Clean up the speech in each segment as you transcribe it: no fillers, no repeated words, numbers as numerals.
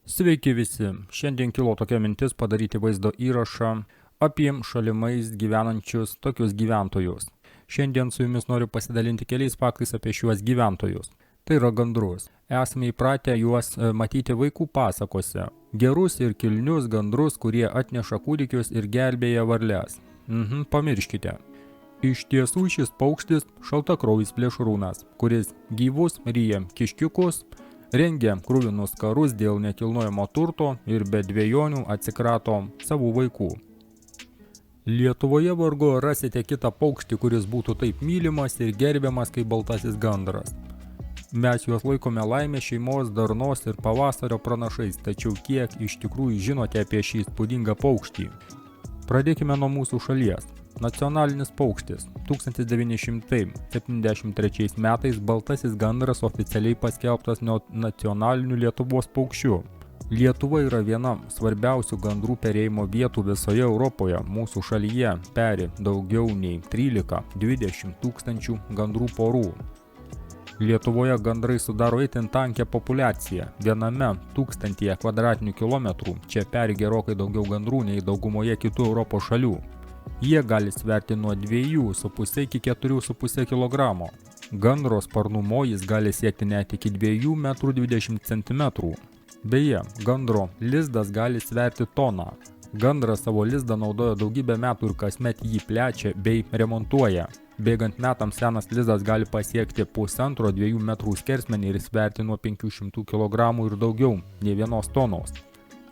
Sveiki visi, šiandien kilo tokia mintis padaryti vaizdo įrašą apie šalimais gyvenančius tokius gyventojus. Šiandien su jumis noriu pasidalinti keliais faktais apie šiuos gyventojus. Tai yra gandrus. Esame įpratę juos matyti vaikų pasakose. Gerus ir kilnius gandrus, kurie atneša kūdikius ir gelbėja varles. Pamirškite. Iš tiesų šis paukštis šaltakrauvis plėšrūnas, kuris gyvus ryja kiškiukus, rengia kruvinus karus dėl nekilnojamo turto ir be dvejonių atsikrato savų vaikų. Lietuvoje vargu rasite kitą paukštį, kuris būtų taip mylimas ir gerbiamas kaip baltasis gandras. Mes juos laikome laimės, šeimos, darnos ir pavasario pranašais, tačiau kiek iš tikrųjų žinote apie šį įspūdingą paukštį? Pradėkime nuo mūsų šalies. Nacionalinis paukštis. 1973 metais baltasis gandras oficialiai paskelbtas nacionaliniu Lietuvos paukščiu. Lietuva yra viena svarbiausių gandrų perėjimo vietų visoje Europoje. Mūsų šalyje peri daugiau nei 13–20 tūkstančių gandrų porų. Lietuvoje gandrai sudaro itin tankę populiaciją. Viename 1000 kvadratinių kilometrų čia peri gerokai daugiau gandrų nei daugumoje kitų Europos šalių. Jie gali sverti nuo 2,5 iki 4,5 kg. Gandro sparnų mojis gali siekti net iki 2,20 cm. Beje, gandro lizdas gali sverti toną. Gandras savo lizdą naudoja daugybę metų ir kasmet jį plečia bei remontuoja. Bėgant metams senas lizdas gali pasiekti 1,5–2 metrų skersmenį ir sverti nuo 500 kg ir daugiau, nei 1 tonos.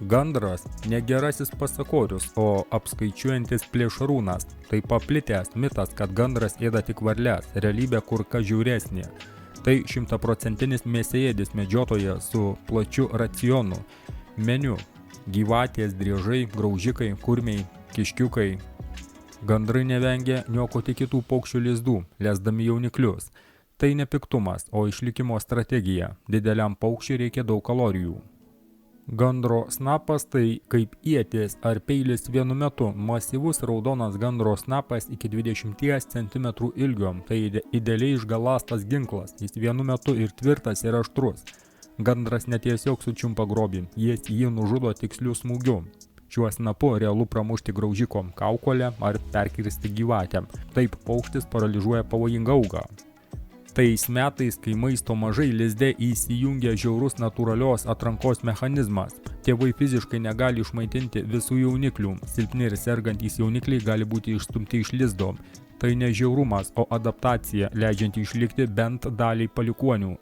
Gandras negerasis pasakorius, o apskaičiuojantis plėšrūnas. Tai paplitęs mitas, kad gandras ėda tik varles, realybė kur kas žiauresnė. Tai 100% mėsėėdis medžiotojas su plačiu racionu. Meniu – gyvatės, driežai, graužikai, kurmiai, kiškiukai. Gandrai nevengia niokoti kitų paukščių lizdų, lesdami jauniklius. Tai ne piktumas, o išlikimo strategija. Dideliam paukščiui reikia daug kalorijų. Gandro snapas tai kaip ietis ar peilis vienu metu. Masyvus raudonas gandro snapas iki 20 cm ilgio. Tai idealiai išgalastas ginklas. Jis vienu metu ir tvirtas ir aštrus. Gandras netiesiog sučiumpa grobį, jis jį nužudo tiksliu smūgiu. Šiuo snapu realu pramušti graužiko kaukolę ar perkirsti gyvatę. Taip paukštis paralyžuoja pavojingą augą. Tais metais, kai maisto mažai, lizde įsijungia žiaurus natūralios atrankos mechanizmas. Tėvai fiziškai negali išmaitinti visų jauniklių. Silpni ir sergantys jaunikliai gali būti išstumti iš lizdo. Tai ne žiaurumas, o adaptacija, leidžianti išlikti bent daliai palikuonių.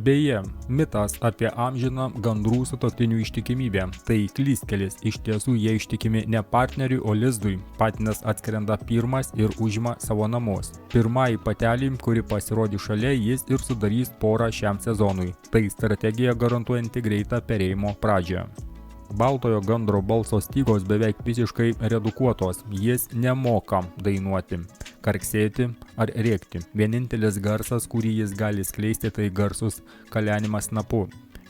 Beje, mitas apie amžiną gandrų sutuoktinių ištikimybę. Tai klystkelis, iš tiesų jie ištikimi ne partneriui, o lizdui. Patinas atskrenda pirmas ir užima savo namus. Pirmąjį patelį, kuri pasirodys šalia, jis ir sudarys porą šiam sezonui. Tai strategija garantuojanti greitą perėjimo pradžią. Baltojo gandro balso stygos beveik visiškai redukuotos. Jis nemoka dainuoti, karksėti ar rėkti. Vienintelis garsas, kurį jis gali skleisti, tai garsus kalenimas snapu.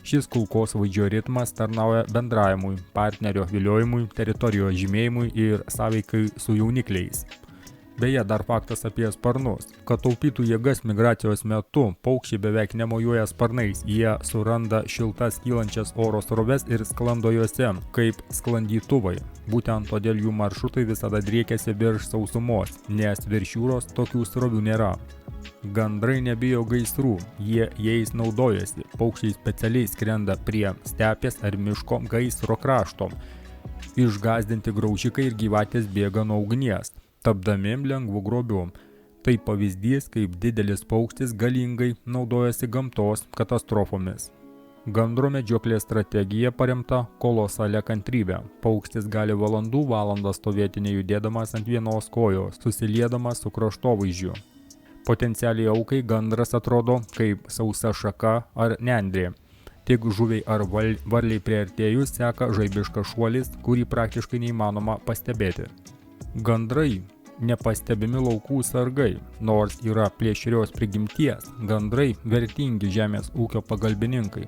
Šis kulkosvaidžio ritmas tarnauja bendravimui, partnerio viliojimui, teritorijos žymėjimui ir sąveikai su jaunikliais. Beje, dar faktas apie sparnus. Kad taupytų jėgas migracijos metu, paukščiai beveik nemojuoja sparnais. Jie suranda šiltas kylančias oro sroves ir sklando juose, kaip sklandytuvai. Būtent todėl jų maršrutai visada driekiasi virš sausumos, nes virš jūros tokių srovių nėra. Gandrai nebijo gaisrų, jie jais naudojasi. Paukščiai specialiai skrenda prie stepės ar miško gaisro krašto. Išgąsdinti graužikai ir gyvatės bėga nuo ugnies, tapdami lengvų grobių. Tai pavyzdys, kaip didelis paukštis galingai naudojasi gamtos katastrofomis. Gandro medžioklės strategija paremta kolosalia kantrybe. Paukštis gali valandas stovėti nejudėdamas ant vienos kojos, susiliedamas su kraštovaizdžiu. Potencialiai aukai gandras atrodo kaip sausa šaka ar nendrė. Tik žuviai ar varliai priartėjus seka žaibiškas šuolis, kurį praktiškai neįmanoma pastebėti. Gandrai nepastebimi laukų sargai, nors yra plėšrios prigimties. Gandrai vertingi žemės ūkio pagalbininkai.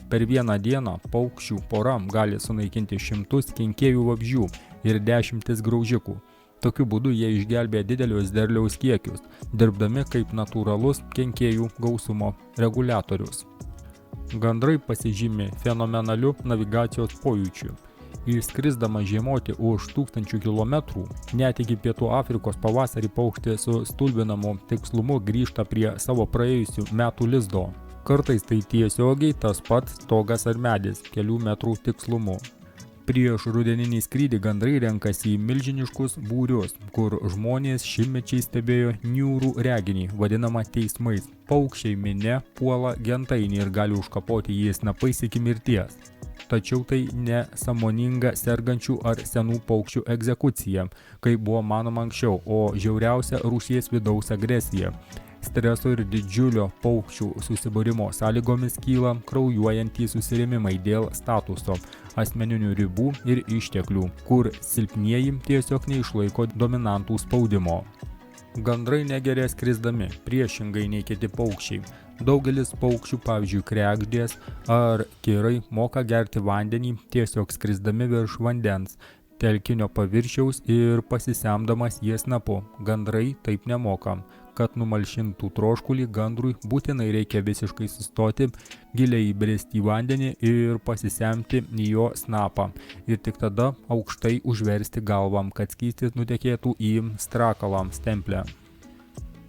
Per vieną dieną paukščių pora gali sunaikinti šimtus kenkėjų vabzdžių ir dešimtis graužikų. Tokiu būdu jie išgelbėja didelius derliaus kiekius, dirbdami kaip natūralus kenkėjų gausumo reguliatorius. Gandrai pasižymi fenomenaliu navigacijos pojūčiu. Išskrisdama žiemoti už 1000 km, net iki Pietų Afrikos pavasarį paukštė su stulbinamu tikslumu grįžta prie savo praėjusių metų lizdo. Kartais tai tiesiogiai tas pats stogas ar medis kelių metrų tikslumu. Prieš rudeninį skrydį gandrai renkasi į milžiniškus būrius, kur žmonės šimtmečiai stebėjo niūrų reginį, vadinamą teismais. Paukščiai minia puola gentainį ir gali užkapoti jį snapais iki mirties. Tačiau tai ne sąmoninga sergančių ar senų paukščių egzekucija, kaip buvo manoma anksčiau, o žiauriausia rūšies vidaus agresija. Streso ir didžiulio paukščių susibūrimo sąlygomis kyla kraujuojantys susirėmimai dėl statuso, asmeninių ribų ir išteklių, kur silpnieji tiesiog neišlaiko dominantų spaudimo. Gandrai negeria skrisdami, priešingai nei kiti paukščiai. Daugelis paukščių, pavyzdžiui, kregždės ar kirai, moka gerti vandenį tiesiog skrisdami virš vandens, telkinio paviršiaus ir pasisemdamas jį snapu. Gandrai taip nemoka. Kad numalšintų troškulį, gandrui būtinai reikia visiškai sustoti, giliai įbristi į vandenį ir pasisemti jo snapą. Ir tik tada aukštai užversti galvam, kad skystis nutekėtų į strakalą, stemplę.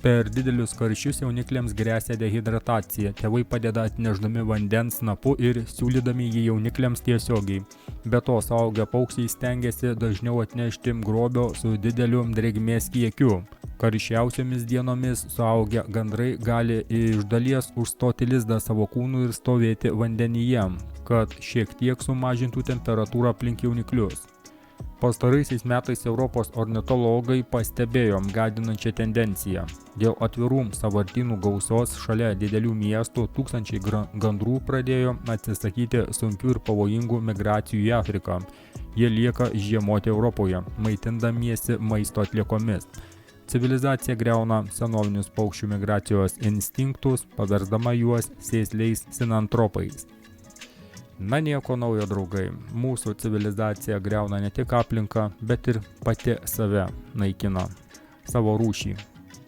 Per didelius karščius jaunikliams gresia dehidratacija. Tėvai padeda atnešdami vandens snapu ir siūlydami jį jaunikliams tiesiogiai. Be to, suaugę paukščiai stengiasi dažniau atnešti grobio su dideliu drėgmės kiekiu. Karščiausiomis dienomis suaugę gandrai gali iš dalies užstoti lizdą savo kūnu ir stovėti vandenyje, kad šiek tiek sumažintų temperatūrą aplink jauniklius. Pastaraisiais metais Europos ornitologai pastebėjo gąsdinančią tendenciją. Dėl atvirų sąvartynų gausos šalia didelių miestų tūkstančiai gandrų pradėjo atsisakyti sunkių ir pavojingų migracijų į Afriką. Jie lieka žiemoti Europoje, maitindamiesi maisto atliekomis. Civilizacija griauna senovinius paukščių migracijos instinktus, paversdama juos sėsliais sinantropais. Na nieko naujo, draugai. Mūsų civilizacija griauna ne tik aplinką, bet ir pati save naikina, savo rūšį.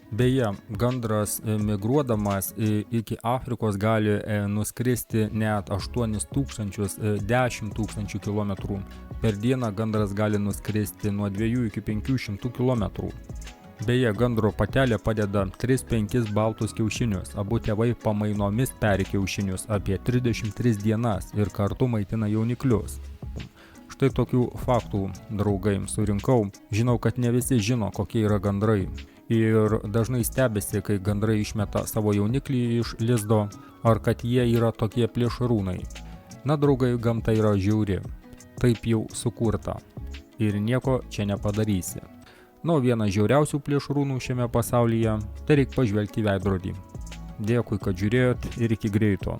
Beje, gandras migruodamas iki Afrikos gali nuskristi net 8000–10 000 km. Per dieną gandras gali nuskristi nuo 2 iki 500 km. Beje, gandro patelė padeda 3–5 baltus kiaušinius, abu tėvai pamainomis peri kiaušinius apie 33 dienas ir kartu maitina jauniklius. Štai tokių faktų, draugai, surinkau. Žinau, kad ne visi žino, kokie yra gandrai. Ir dažnai stebisi, kai gandrai išmeta savo jauniklį iš lizdo, ar kad jie yra tokie plėšrūnai. Na, draugai, gamta yra žiauri. Taip jau sukurta. Ir nieko čia nepadarysi. Na, vienas žiauriausių plėšrūnų šiame pasaulyje, tai reikia pažvelgti į veidrodį. Dėkui, kad žiūrėjot ir iki greito.